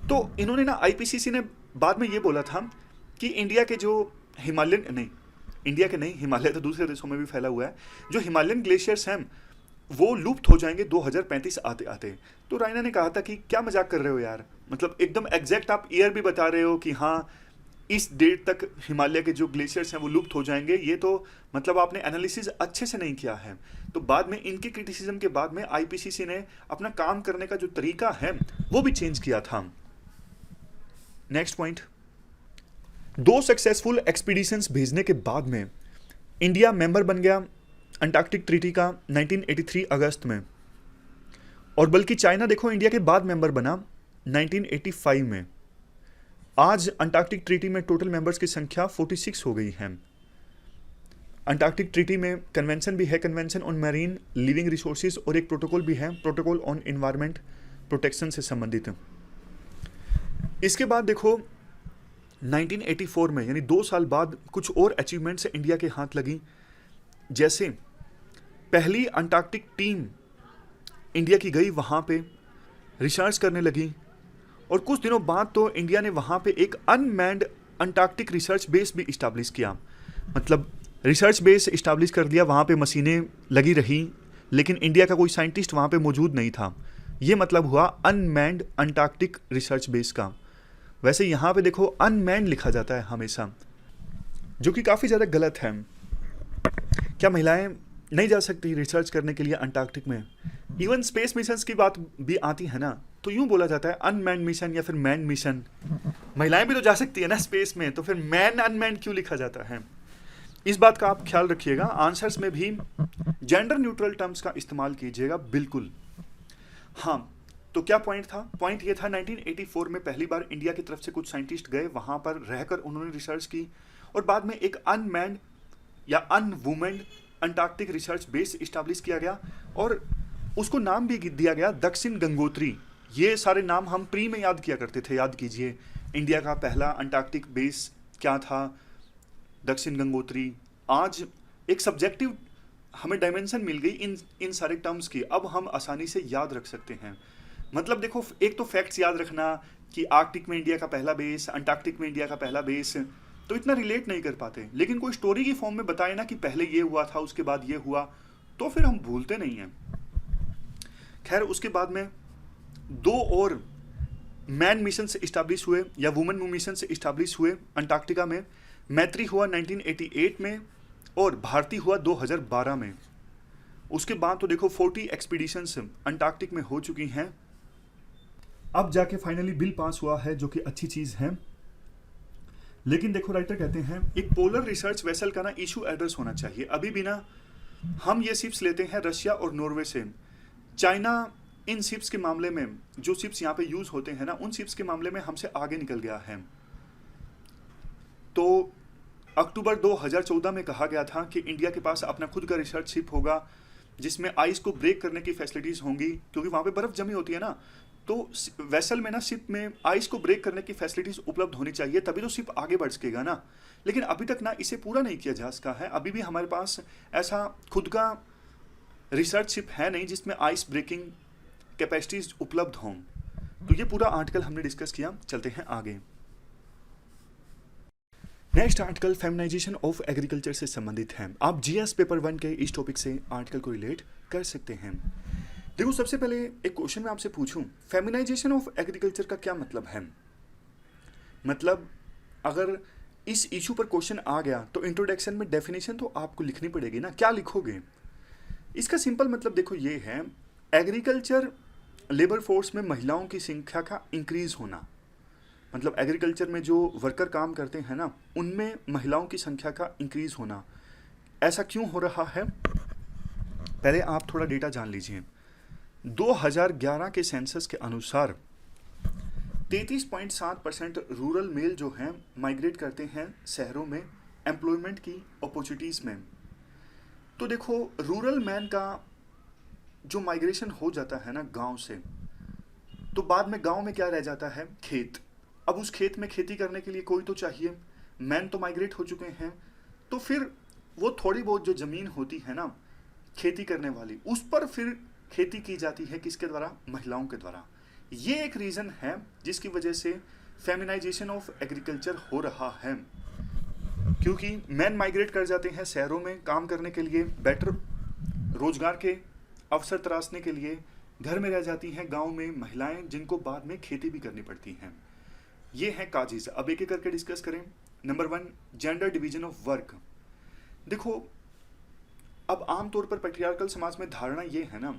S1: तो इन्होंने ना आईपीसीसी ने बाद में ये बोला था कि इंडिया के जो हिमालय तो दूसरे देशों में भी फैला हुआ है, जो हिमालयन ग्लेशियर्स हैं वो लुप्त हो जाएंगे 2035 आते आते। तो रायना ने कहा था कि क्या मजाक कर रहे हो यार, मतलब एकदम एग्जैक्ट आप ईयर भी बता रहे हो कि हाँ इस डेट तक हिमालय के जो ग्लेशियर्स हैं वो लुप्त हो जाएंगे, ये तो मतलब आपने एनालिसिस अच्छे से नहीं किया है। तो बाद में इनके क्रिटिसिज्म के बाद में आईपीसीसी ने अपना काम करने का जो तरीका है वो भी चेंज किया था। नेक्स्ट पॉइंट, 2 सक्सेसफुल एक्सपीडिशंस भेजने के बाद में इंडिया मेंबर बन गया अंटार्कटिक ट्रीटी का 1983 अगस्त में, और बल्कि चाइना देखो इंडिया के बाद मेंबर बना 1985 में। आज अंटार्कटिक ट्रीटी में टोटल मेंबर्स की संख्या 46 हो गई है। अंटार्कटिक ट्रीटी में कन्वेंशन भी है, convention on marine living resources, और एक प्रोटोकॉल भी है, प्रोटोकॉल ऑन एनवायरनमेंट प्रोटेक्शन से संबंधित। इसके बाद देखो 1984 में, यानी 2 साल बाद, कुछ और अचीवमेंट्स इंडिया के हाथ लगी। जैसे पहली अंटार्कटिक टीम इंडिया की गई वहाँ पे रिसर्च करने लगी, और कुछ दिनों बाद तो इंडिया ने वहाँ पे एक अनमैन्ड अंटार्कटिक रिसर्च बेस भी इस्टेब्लिश किया। मतलब रिसर्च बेस इस्टेब्लिश कर दिया, वहाँ पे मशीनें लगी रही, लेकिन इंडिया का कोई साइंटिस्ट वहाँ पे मौजूद नहीं था। ये मतलब हुआ अनमैन्ड अंटार्कटिक रिसर्च बेस का। वैसे यहाँ पे देखो अनमैन्ड लिखा जाता है हमेशा, जो कि काफ़ी ज़्यादा गलत है। क्या महिलाएं नहीं जा सकती रिसर्च करने के लिए अंटार्कटिक में? इवन स्पेस मिशंस की बात भी आती है ना, तो यूं बोला जाता है अनमैन्ड मिशन या फिर मैन मिशन। महिलाएं भी तो जा सकती है ना स्पेस में, तो फिर मैन अनमैन्ड क्यों लिखा जाता है? इस बात का आप ख्याल रखिएगा, आंसर्स में भी जेंडर न्यूट्रल टर्म्स का इस्तेमाल कीजिएगा बिल्कुल। हाँ, तो क्या पॉइंट था? पॉइंट ये था 1984 में पहली बार इंडिया की तरफ से कुछ साइंटिस्ट गए, वहां पर रहकर उन्होंने रिसर्च की, और बाद में एक अनमैन्ड या अनवुमेन्ड अंटार्कटिक रिसर्च बेस इस्टेब्लिश किया गया, और उसको नाम भी दिया गया दक्षिण गंगोत्री। ये सारे नाम हम प्री में याद किया करते थे, याद कीजिए। इंडिया का पहला अंटार्कटिक बेस क्या था? दक्षिण गंगोत्री। आज एक सब्जेक्टिव हमें डायमेंशन मिल गई इन सारे टर्म्स की, अब हम आसानी से याद रख सकते हैं। मतलब देखो, एक तो फैक्ट्स याद रखना कि आर्कटिक में इंडिया का पहला बेस, अंटार्कटिक में इंडिया का पहला बेस, तो इतना रिलेट नहीं कर पाते, लेकिन कोई स्टोरी की फॉर्म में बताए ना कि पहले ये हुआ था, उसके बाद ये हुआ, तो फिर हम भूलते नहीं हैं। खैर, उसके बाद में 2 और मैन मिशन से इस्टेब्लिश हुए या वुमेन मिशन से इस्टेब्लिश हुए अंटार्कटिका में। मैत्री हुआ 1988 में और भारती हुआ 2012 में। उसके बाद तो देखो 40 एक्सपीडिशंस अंटार्कटिक में हो चुकी हैं। अब जाके फाइनली बिल पास हुआ है, जो कि अच्छी चीज है। लेकिन देखो, राइटर कहते हैं एक पोलर रिसर्च वेसल का ना इशू एड्रेस होना चाहिए। अभी भी ना हम ये शिप्स लेते हैं रशिया और नॉर्वे से। चाइना इन शिप्स के मामले में, जो शिप्स यहाँ पे यूज होते हैं ना, उन शिप्स के मामले में हमसे आगे निकल गया है। तो अक्टूबर 2014 में कहा गया था कि इंडिया के पास अपना खुद का रिसर्च शिप होगा, जिसमें आइस को ब्रेक करने की फैसिलिटीज होंगी, क्योंकि वहाँ पे बर्फ जमी होती है ना, तो वेसल में ना, शिप में आइस को ब्रेक करने की फैसिलिटीज उपलब्ध होनी चाहिए, तभी तो शिप आगे बढ़ सकेगा ना। लेकिन अभी तक ना इसे पूरा नहीं किया जा सका है। अभी भी हमारे पास ऐसा खुद का रिसर्च शिप है नहीं जिसमें आइस ब्रेकिंग कैपेसिटीज उपलब्ध हों। तो ये पूरा आर्टिकल हमने डिस्कस किया। चलते हैं आगे। Next article feminisation of agriculture से संबंधित है। आप जीएस पेपर 1 के इस टॉपिक से आर्टिकल को रिलेट कर सकते हैं। देखो, सबसे पहले एक क्वेश्चन मैं आपसे पूछूं, फेमिनाइजेशन ऑफ एग्रीकल्चर का क्या मतलब है? मतलब अगर इस इशू पर क्वेश्चन आ गया तो इंट्रोडक्शन में डेफिनेशन तो आपको लिखनी पड़ेगी ना। क्या लिखोगे? इसका सिंपल मतलब देखो ये है, एग्रीकल्चर लेबर फोर्स में महिलाओं की संख्या का इंक्रीज होना। मतलब एग्रीकल्चर में जो वर्कर काम करते हैं ना, उनमें महिलाओं की संख्या का इंक्रीज होना। ऐसा क्यों हो रहा है? पहले आप थोड़ा डेटा जान लीजिए। 2011 के सेंसस के अनुसार 33.7% रूरल मेल जो हैं माइग्रेट करते हैं शहरों में एम्प्लॉयमेंट की अपॉर्चुनिटीज़ में। तो देखो, रूरल मैन का जो माइग्रेशन हो जाता है ना गांव से, तो बाद में गांव में क्या रह जाता है? खेत। अब उस खेत में खेती करने के लिए कोई तो चाहिए। मैन तो माइग्रेट हो चुके हैं, तो फिर वो थोड़ी बहुत जो ज़मीन होती है ना खेती करने वाली, उस पर फिर खेती की जाती है। किसके द्वारा? महिलाओं के द्वारा। ये एक रीज़न है जिसकी वजह से फेमिनाइजेशन ऑफ एग्रीकल्चर हो रहा है, क्योंकि मैन माइग्रेट कर जाते हैं शहरों में काम करने के लिए, बेटर रोजगार के अवसर तराशने के लिए। घर में रह जाती हैं गांव में महिलाएं, जिनको बाद में खेती भी करनी पड़ती हैं। ये है काजीज। अब एक एक करके डिस्कस करें। Number 1, gender division of work. देखो, अब आमतौर पर पैट्रियार्कल समाज में धारणा ये है ना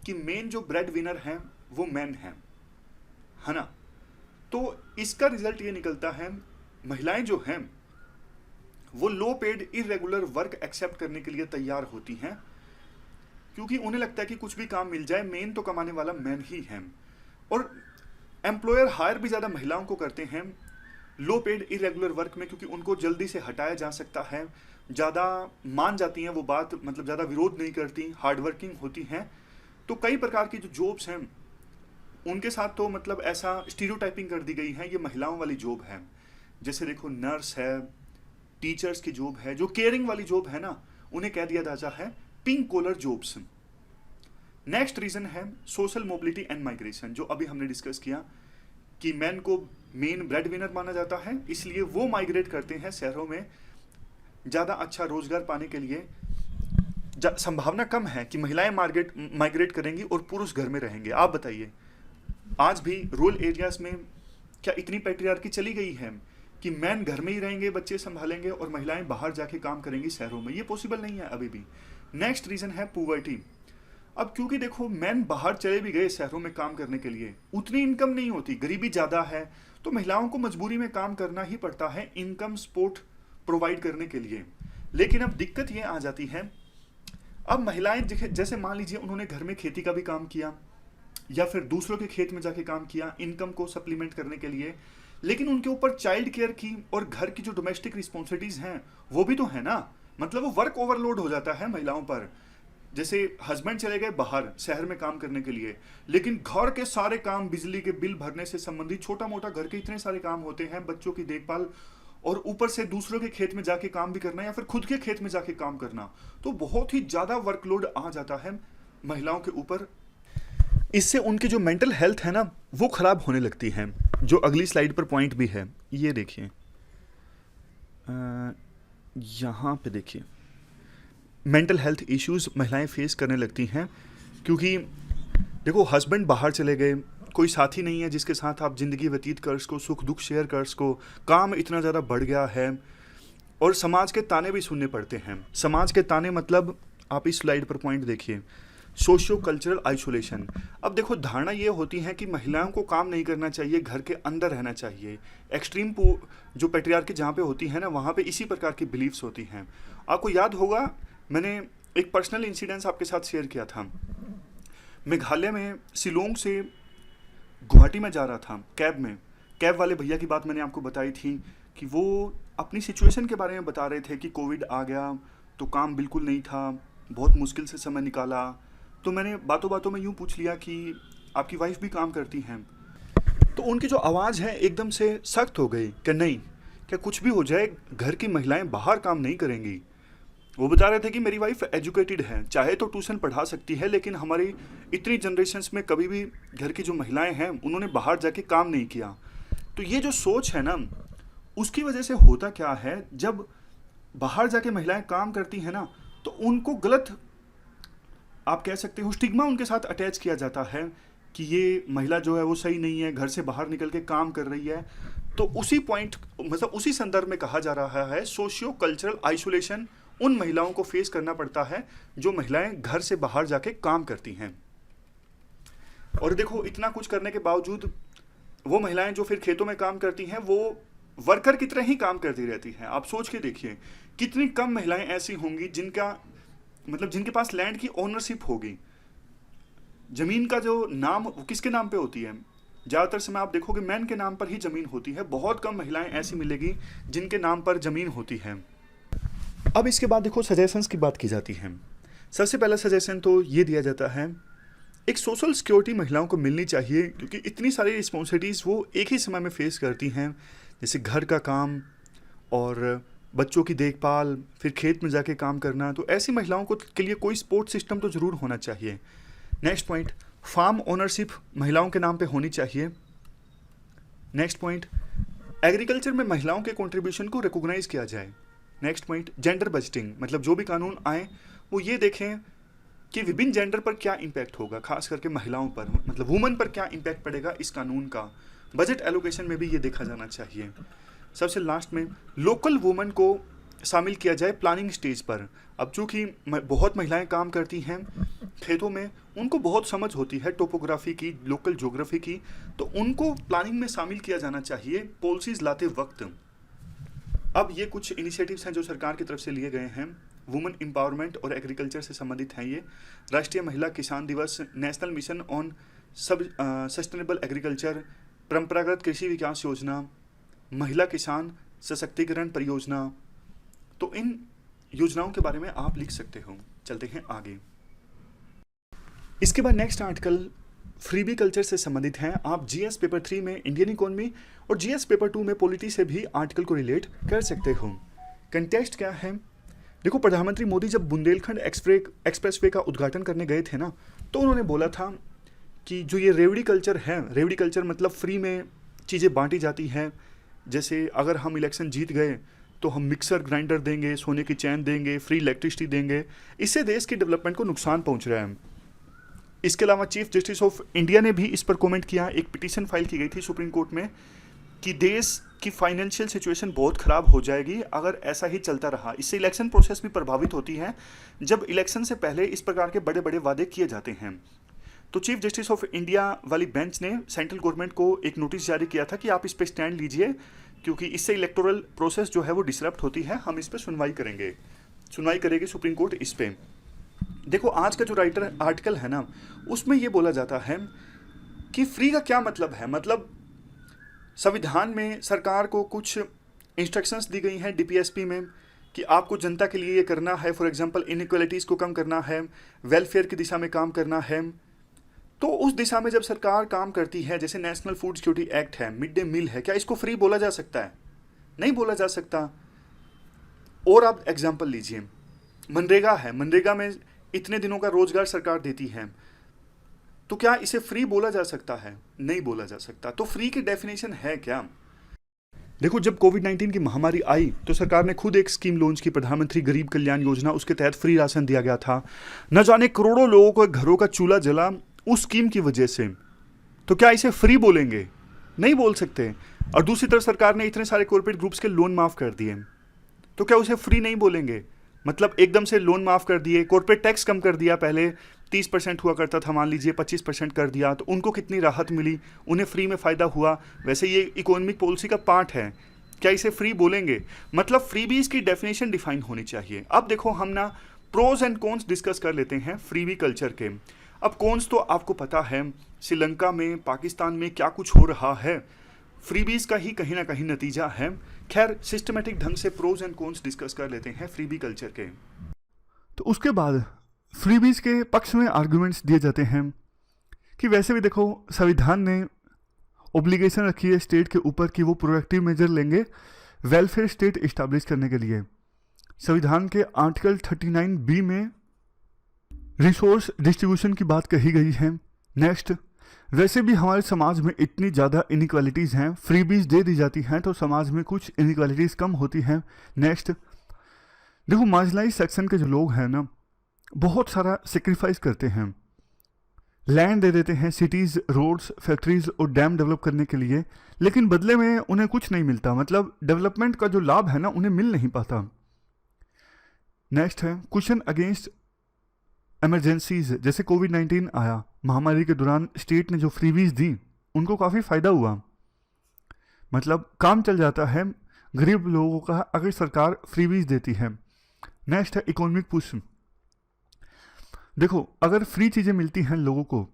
S1: कि मेन जो ब्रेड विनर हैं वो मैन हैं, है ना। तो इसका रिजल्ट ये निकलता है महिलाएं जो हैं वो लो पेड इरेगुलर वर्क एक्सेप्ट करने के लिए तैयार होती हैं, क्योंकि उन्हें लगता है कि कुछ भी काम मिल जाए, मेन तो कमाने वाला मैन ही है। और एम्प्लॉयर हायर भी ज़्यादा महिलाओं को करते हैं लो पेड इरेगुलर वर्क में, क्योंकि उनको जल्दी से हटाया जा सकता है, ज़्यादा मान जाती हैं वो बात, मतलब ज़्यादा विरोध नहीं करती, हार्ड वर्किंग होती हैं। तो कई प्रकार की जो जॉब्स हैं उनके साथ तो मतलब ऐसा स्टीरियोटाइपिंग कर दी गई है, ये महिलाओं वाली जॉब है। जैसे देखो नर्स है, टीचर्स की जॉब है, जो केयरिंग वाली जॉब है ना, उन्हें कह दिया जाता है pink collar jobs. Next reason है सोशल मोबिलिटी एंड माइग्रेशन, जो अभी हमने डिस्कस किया कि मैन को मेन ब्रेड विनर माना जाता है, इसलिए वो माइग्रेट करते हैं शहरों में ज़्यादा अच्छा रोजगार पाने के लिए। संभावना कम है कि महिलाएं माइग्रेट करेंगी और पुरुष घर में रहेंगे। आप बताइए, आज भी रूरल एरियाज में क्या इतनी पैट्रियार्की चली गई है कि मैन घर में ही रहेंगे, बच्चे संभालेंगे और महिलाएं बाहर जाके काम करेंगी शहरों में? ये पॉसिबल नहीं है अभी भी। नेक्स्ट रीजन है पॉवर्टी। अब क्योंकि देखो मैन बाहर चले भी गए शहरों में काम करने के लिए, उतनी इनकम नहीं होती, गरीबी ज़्यादा है, तो महिलाओं को मजबूरी में काम करना ही पड़ता है इनकम सपोर्ट प्रोवाइड करने के लिए। लेकिन अब दिक्कत ये आ जाती है, अब महिलाएं जैसे मान लीजिए उन्होंने घर में खेती का भी काम किया या फिर दूसरों के खेत में जाके काम किया इनकम को सप्लीमेंट करने के लिए, लेकिन उनके ऊपर चाइल्ड केयर की और घर की जो डोमेस्टिक रिस्पॉन्सिबिलिटीज हैं वो भी तो है ना, मतलब वो वर्क ओवरलोड हो जाता है महिलाओं पर। जैसे हस्बैंड चले गए बाहर शहर में काम करने के लिए, लेकिन घर के सारे काम, बिजली के बिल भरने से संबंधित छोटा मोटा घर के इतने सारे काम होते हैं, बच्चों की देखभाल, और ऊपर से दूसरों के खेत में जाके काम भी करना या फिर खुद के खेत में जाके काम करना, तो बहुत ही ज़्यादा वर्कलोड आ जाता है महिलाओं के ऊपर। इससे उनकी जो मेंटल हेल्थ है ना वो खराब होने लगती है, जो अगली स्लाइड पर पॉइंट भी है, ये देखिए, यहाँ पे देखिए, मेंटल हेल्थ इश्यूज महिलाएं फेस करने लगती हैं, क्योंकि देखो हस्बैंड बाहर चले गए, कोई साथी नहीं है जिसके साथ आप ज़िंदगी व्यतीत कर सको, सुख दुख शेयर कर सको, काम इतना ज़्यादा बढ़ गया है, और समाज के ताने भी सुनने पड़ते हैं। समाज के ताने मतलब आप इस स्लाइड पर पॉइंट देखिए, सोशियो कल्चरल आइसोलेशन। अब देखो धारणा ये होती है कि महिलाओं को काम नहीं करना चाहिए, घर के अंदर रहना चाहिए। एक्सट्रीम जो पैट्रियार्की जहाँ पे होती है ना, वहाँ पे इसी प्रकार की बिलीव्स होती हैं। आपको याद होगा मैंने एक पर्सनल इंसिडेंस आपके साथ शेयर किया था। मेघालय में शिलोंग से गुवाहाटी में जा रहा था कैब में, कैब वाले भैया की बात मैंने आपको बताई थी कि वो अपनी सिचुएशन के बारे में बता रहे थे कि कोविड आ गया तो काम बिल्कुल नहीं था, बहुत मुश्किल से समय निकाला। तो मैंने बातों बातों में यूँ पूछ लिया कि आपकी वाइफ भी काम करती हैं? तो उनकी जो आवाज़ है एकदम से सख्त हो गई कि नहीं, क्या कुछ भी हो जाए घर की महिलाएं बाहर काम नहीं करेंगी। वो बता रहे थे कि मेरी वाइफ एजुकेटेड है, चाहे तो ट्यूशन पढ़ा सकती है, लेकिन हमारी इतनी जनरेशन्स में कभी भी घर की जो महिलाएं हैं उन्होंने बाहर जाके काम नहीं किया। तो ये जो सोच है ना, उसकी वजह से होता क्या है, जब बाहर जाके महिलाएं काम करती हैं ना तो उनको गलत, आप कह सकते हो स्टिग्मा उनके साथ अटैच किया जाता है कि ये महिला जो है वो सही नहीं है, घर से बाहर निकल के काम कर रही है। तो उसी पॉइंट, मतलब उसी संदर्भ में कहा जा रहा है सोशियो कल्चरल आइसोलेशन उन महिलाओं को फेस करना पड़ता है जो महिलाएं घर से बाहर जाके काम करती हैं। और देखो इतना कुछ करने के बावजूद वो महिलाएं जो फिर खेतों में काम करती हैं वो वर्कर की तरह ही काम करती रहती हैं। आप सोच के देखिए कितनी कम महिलाएं ऐसी होंगी जिनका मतलब जिनके पास लैंड की ओनरशिप होगी। जमीन का जो नाम वो किसके नाम पे होती है? ज़्यादातर समय आप देखोगे मैन के नाम पर ही ज़मीन होती है, बहुत कम महिलाएं ऐसी मिलेगी जिनके नाम पर ज़मीन होती है। अब इसके बाद देखो सजेशंस की बात की जाती है। सबसे पहला सजेशन तो ये दिया जाता है, एक सोशल सिक्योरिटी महिलाओं को मिलनी चाहिए, क्योंकि इतनी सारी रिस्पॉन्सिबिलिटीज़ वो एक ही समय में फेस करती हैं, जैसे घर का काम और बच्चों की देखभाल, फिर खेत में जाके काम करना। तो ऐसी महिलाओं को के लिए कोई सपोर्ट सिस्टम तो ज़रूर होना चाहिए। नेक्स्ट पॉइंट, फार्म ओनरशिप महिलाओं के नाम पे होनी चाहिए। नेक्स्ट पॉइंट, एग्रीकल्चर में महिलाओं के कंट्रीब्यूशन को रिकॉग्नाइज किया जाए। नेक्स्ट पॉइंट, जेंडर बजटिंग, मतलब जो भी कानून आए वो ये देखें कि विभिन्न जेंडर पर क्या इम्पैक्ट होगा, खास करके महिलाओं पर, मतलब वुमेन पर क्या इम्पैक्ट पड़ेगा इस कानून का। बजट एलोकेशन में भी ये देखा जाना चाहिए। सबसे लास्ट में लोकल वुमेन को शामिल किया जाए प्लानिंग स्टेज पर। अब चूँकि बहुत महिलाएं काम करती हैं खेतों में, उनको बहुत समझ होती है टोपोग्राफी की, लोकल ज्योग्राफी की, तो उनको प्लानिंग में शामिल किया जाना चाहिए पॉलिसीज़ लाते वक्त। अब ये कुछ इनिशिएटिव्स हैं जो सरकार की तरफ से लिए गए हैं। वुमेन एम्पावरमेंट और एग्रीकल्चर से संबंधित हैं ये। राष्ट्रीय महिला किसान दिवस, नेशनल मिशन ऑन सब सस्टेनेबल एग्रीकल्चर, परंपरागत कृषि विकास योजना, महिला किसान सशक्तिकरण परियोजना। तो इन योजनाओं के बारे में आप लिख सकते हो। चलते हैं आगे। इसके बाद नेक्स्ट आर्टिकल फ्रीबी कल्चर से संबंधित हैं। आप जीएस पेपर 3 में इंडियन इकोनॉमी और जीएस पेपर 2 में पॉलिटी से भी आर्टिकल को रिलेट कर सकते हो। कंटेक्स्ट क्या है? देखो, प्रधानमंत्री मोदी जब बुंदेलखंड एक्सप्रेसवे का उद्घाटन करने गए थे ना, तो उन्होंने बोला था कि जो ये रेवड़ी कल्चर है, रेवड़ी कल्चर मतलब फ्री में चीज़ें बांटी जाती हैं। जैसे अगर हम इलेक्शन जीत गए तो हम मिक्सर ग्राइंडर देंगे, सोने की चैन देंगे, फ्री इलेक्ट्रिसिटी देंगे। इससे देश की डेवलपमेंट को नुकसान पहुंच रहा है। इसके अलावा चीफ जस्टिस ऑफ इंडिया ने भी इस पर कमेंट किया। एक पिटीशन फाइल की गई थी सुप्रीम कोर्ट में कि देश की फाइनेंशियल सिचुएशन बहुत ख़राब हो जाएगी अगर ऐसा ही चलता रहा। इससे इलेक्शन प्रोसेस भी प्रभावित होती है जब इलेक्शन से पहले इस प्रकार के बड़े बड़े वादे किए जाते हैं। तो चीफ जस्टिस ऑफ इंडिया वाली बेंच ने सेंट्रल गवर्नमेंट को एक नोटिस जारी किया था कि आप इस पर स्टैंड लीजिए, क्योंकि इससे इलेक्टोरल प्रोसेस जो है वो डिसरप्ट होती है। हम इस पर सुनवाई करेगी सुप्रीम कोर्ट इस पर। देखो, आज का जो राइटर आर्टिकल है ना, उसमें ये बोला जाता है कि फ्री का क्या मतलब है। मतलब संविधान में सरकार को कुछ इंस्ट्रक्शंस दी गई हैं डीपीएसपी में कि आपको जनता के लिए ये करना है। फॉर एग्जांपल, इनइक्वालिटीज़ को कम करना है, वेलफेयर की दिशा में काम करना है। तो उस दिशा में जब सरकार काम करती है, जैसे नेशनल फूड सिक्योरिटी एक्ट है, मिड डे मील है, क्या इसको फ्री बोला जा सकता है? नहीं बोला जा सकता। और आप एग्जाम्पल लीजिए, मनरेगा है, मनरेगा में इतने दिनों का रोजगार सरकार देती है, तो क्या इसे फ्री बोला जा सकता है? नहीं बोला जा सकता। तो फ्री की डेफिनेशन है क्या? देखो, जब कोविड-19 की महामारी आई तो सरकार ने खुद एक स्कीम लॉन्च की, प्रधानमंत्री गरीब कल्याण योजना। उसके तहत फ्री राशन दिया गया था। न जाने करोड़ों लोगों को घरों का चूल्हा जला उस स्कीम की वजह से। तो क्या इसे फ्री बोलेंगे? नहीं बोल सकते। और दूसरी तरफ सरकार ने इतने सारे कॉर्पोरेट ग्रुप्स के लोन माफ़ कर दिए, तो क्या उसे फ्री नहीं बोलेंगे? मतलब एकदम से लोन माफ़ कर दिए, कॉर्पोरेट टैक्स कम कर दिया। पहले 30% हुआ करता था, मान लीजिए 25% कर दिया, तो उनको कितनी राहत मिली, उन्हें फ्री में फ़ायदा हुआ। वैसे ये इकोनॉमिक पॉलिसी का पार्ट है। क्या इसे फ्री बोलेंगे? मतलब फ्री भी इसकी डेफिनेशन डिफाइन होनी चाहिए। अब देखो, हम ना प्रोज एंड कॉन्स डिस्कस कर लेते हैं फ्रीबी कल्चर के। अब कॉन्स तो आपको पता है, श्रीलंका में, पाकिस्तान में क्या कुछ हो रहा है, फ्रीबीज का ही कहीं ना कहीं नतीजा है। खैर, सिस्टमेटिक ढंग से प्रोज एंड कॉन्स डिस्कस कर लेते हैं फ्रीबी कल्चर के। तो उसके बाद फ्रीबीज के पक्ष में आर्गुमेंट्स दिए जाते हैं कि वैसे भी देखो, संविधान ने ओब्लिगेशन रखी है स्टेट के ऊपर कि वो प्रोएक्टिव मेजर लेंगे वेलफेयर स्टेट इस्टेब्लिश करने के लिए। संविधान के आर्टिकल 39B में रिसोर्स डिस्ट्रीब्यूशन की बात कही गई है। नेक्स्ट, वैसे भी हमारे समाज में इतनी ज़्यादा इनइक्वालिटीज़ हैं, फ्रीबीज दे दी जाती हैं तो समाज में कुछ इनइक्वालिटीज़ कम होती हैं। नेक्स्ट, देखो, मार्जिनलाइज सेक्शन के जो लोग हैं ना, बहुत सारा सेक्रीफाइस करते हैं, लैंड दे देते हैं सिटीज़, रोड्स, फैक्ट्रीज और डैम डेवलप करने के लिए, लेकिन बदले में उन्हें कुछ नहीं मिलता। मतलब डेवलपमेंट का जो लाभ है ना, उन्हें मिल नहीं पाता। नेक्स्ट है क्वेश्चन अगेंस्ट इमरजेंसीज। जैसे कोविड-19 आया, महामारी के दौरान स्टेट ने जो फ्रीबीज दी उनको काफ़ी फ़ायदा हुआ। मतलब काम चल जाता है गरीब लोगों का अगर सरकार फ्रीबीज देती है। नेक्स्ट है इकोनॉमिक पुश। देखो, अगर फ्री चीज़ें मिलती हैं लोगों को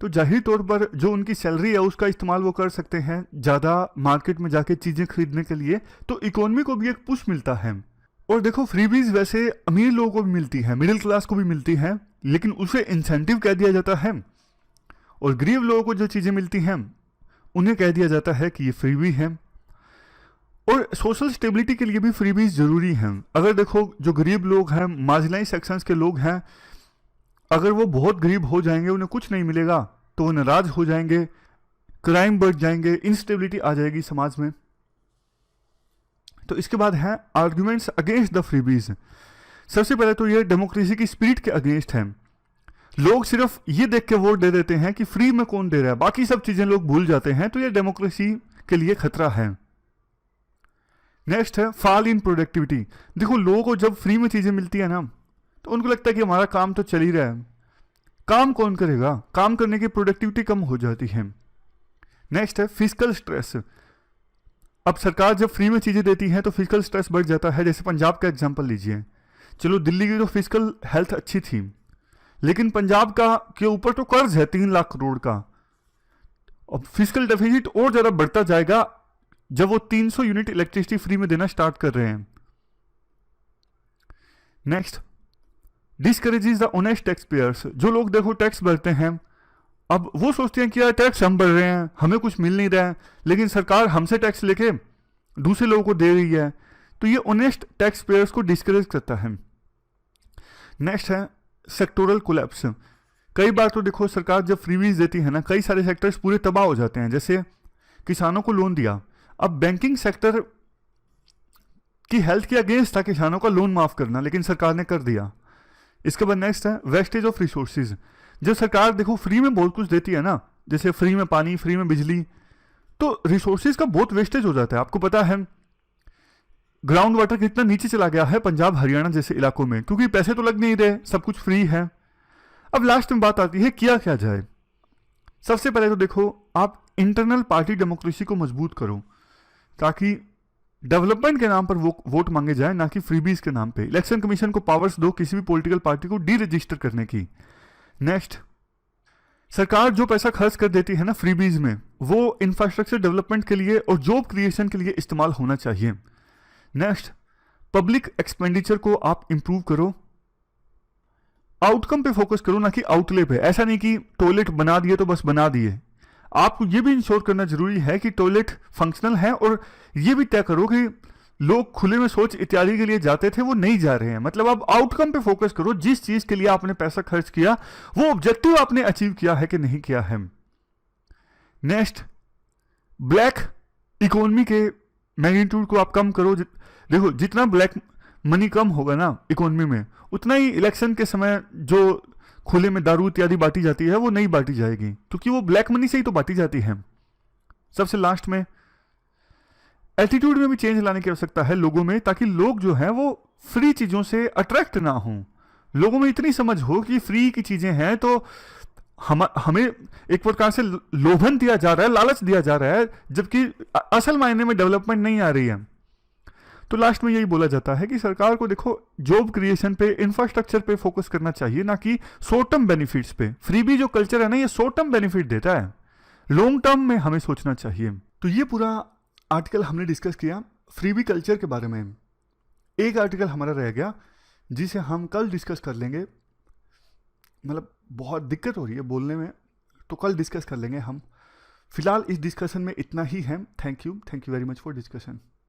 S1: तो जाहिर तौर पर जो उनकी सैलरी है उसका इस्तेमाल वो कर सकते हैं ज़्यादा मार्केट में जाके चीज़ें खरीदने के लिए, तो इकोनॉमी को भी एक पुश मिलता है। और देखो, फ्रीबीज वैसे अमीर लोगों को भी मिलती है, मिडिल क्लास को भी मिलती है, लेकिन उसे इंसेंटिव कह दिया जाता है। और गरीब लोगों को जो चीज़ें मिलती हैं उन्हें कह दिया जाता है कि ये फ्रीबी है। और सोशल स्टेबिलिटी के लिए भी फ्रीबीज ज़रूरी हैं। अगर देखो, जो गरीब लोग हैं, मार्जिनलाइज सेक्शंस के लोग हैं, अगर वो बहुत गरीब हो जाएंगे, उन्हें कुछ नहीं मिलेगा, तो वो नाराज हो जाएंगे, क्राइम बढ़ जाएंगे, इंस्टेबिलिटी आ जाएगी समाज में। तो इसके बाद है आर्ग्यूमेंट्स अगेंस्ट द फ्रीबीज। सबसे पहले तो ये डेमोक्रेसी की स्पिरिट के अगेंस्ट है। लोग सिर्फ ये देख के वोट दे देते हैं कि फ्री में कौन दे रहा है, बाकी सब चीजें लोग भूल जाते हैं, तो ये डेमोक्रेसी के लिए खतरा है। नेक्स्ट है फॉल इन प्रोडक्टिविटी। देखो, लोगों को जब फ्री में चीजें मिलती है ना, तो उनको लगता है कि हमारा काम तो चल ही रहा है, काम कौन करेगा, काम करने की प्रोडक्टिविटी कम हो जाती है। नेक्स्ट है फिजिकल स्ट्रेस। अब सरकार जब फ्री में चीज़ें देती है तो फिजिकल स्ट्रेस बढ़ जाता है। जैसे पंजाब का एग्जाम्पल लीजिए, चलो दिल्ली की तो फिजिकल हेल्थ अच्छी थी, लेकिन पंजाब का के ऊपर तो कर्ज है 3 लाख करोड़ का। अब फिजिकल डेफिसिट और ज़्यादा बढ़ता जाएगा जब वो 300 यूनिट इलेक्ट्रिसिटी फ्री में देना स्टार्ट कर रहे हैं। Next, discourages the honest tax payers. जो लोग देखो टैक्स भरते हैं, अब वो सोचते हैं कि यार टैक्स हम भर रहे हैं, हमें कुछ मिल नहीं रहा है, लेकिन सरकार हमसे टैक्स लेके दूसरे लोगों को दे रही है, तो ये ऑनेस्ट टैक्स पेयर्स को डिस्करेज करता है। नेक्स्ट है सेक्टोरल कोलैप्स। कई बार तो देखो सरकार जब फ्रीबीज देती है ना, कई सारे सेक्टर्स पूरे तबाह हो जाते हैं। जैसे किसानों को लोन दिया, अब बैंकिंग सेक्टर की हेल्थ के अगेंस्ट था किसानों का लोन माफ करना, लेकिन सरकार ने कर दिया। इसके बाद नेक्स्ट है वेस्टेज ऑफ रिसोर्सेज। जब सरकार देखो फ्री में बहुत कुछ देती है ना, जैसे फ्री में पानी, फ्री में बिजली, तो रिसोर्सेज का बहुत वेस्टेज हो जाता है। आपको पता है ग्राउंड वाटर कितना नीचे चला गया है पंजाब हरियाणा जैसे इलाकों में, क्योंकि पैसे तो लग नहीं रहे, सब कुछ फ्री है। अब लास्ट में बात आती है किया क्या जाए। सबसे पहले तो देखो आप इंटरनल पार्टी डेमोक्रेसी को मजबूत करो, ताकि डेवलपमेंट के नाम पर वोट मांगे जाए, ना कि फ्रीबीज के नाम पे। इलेक्शन कमीशन को पावर्स दो किसी भी पॉलिटिकल पार्टी को डी रजिस्टर करने की। नेक्स्ट, सरकार जो पैसा खर्च कर देती है ना फ्रीबीज में, वो इंफ्रास्ट्रक्चर डेवलपमेंट के लिए और जॉब क्रिएशन के लिए इस्तेमाल होना चाहिए। नेक्स्ट, पब्लिक एक्सपेंडिचर को आप इंप्रूव करो, आउटकम पे फोकस करो, ना कि आउटले पे। ऐसा नहीं कि टॉयलेट बना दिए तो बस बना दिए। आपको ये भी इंश्योर करना जरूरी है कि टॉयलेट फंक्शनल है, और ये भी तय करो कि लोग खुले में शौच इत्यादि के लिए जाते थे वो नहीं जा रहे हैं। मतलब आप आउटकम पे फोकस करो, जिस चीज के लिए आपने पैसा खर्च किया वो ऑब्जेक्टिव आपने अचीव किया है कि नहीं किया है। नेक्स्ट, ब्लैक इकोनॉमी के मैग्नीट्यूड को आप कम करो। देखो जितना ब्लैक मनी कम होगा ना इकोनॉमी में, उतना ही इलेक्शन के समय जो खुले में दारू इत्यादि बांटी जाती है वो नहीं बांटी जाएगी, क्योंकि वो ब्लैक मनी से ही तो बांटी जाती है। सबसे लास्ट में एटीट्यूड में भी चेंज लाने की आवश्यकता है लोगों में, ताकि लोग जो हैं वो फ्री चीज़ों से अट्रैक्ट ना हों। लोगों में इतनी समझ हो कि फ्री की चीज़ें हैं तो हमें एक प्रकार से लोभन दिया जा रहा है, लालच दिया जा रहा है, जबकि असल मायने में डेवलपमेंट नहीं आ रही है। तो लास्ट में यही बोला जाता है कि सरकार को देखो जॉब क्रिएशन पे, इंफ्रास्ट्रक्चर पे फोकस करना चाहिए, ना कि शॉर्ट टर्म बेनिफिट्स पे। फ्रीबी जो कल्चर है ना, ये शॉर्ट टर्म बेनिफिट देता है, लॉन्ग टर्म में हमें सोचना चाहिए। तो ये पूरा आर्टिकल हमने डिस्कस किया फ्रीबी कल्चर के बारे में। एक आर्टिकल हमारा रह गया जिसे हम कल डिस्कस कर लेंगे, मतलब बहुत दिक्कत हो रही है बोलने में, तो कल डिस्कस कर लेंगे हम। फिलहाल इस डिस्कशन में इतना ही है। Thank you very much for discussion.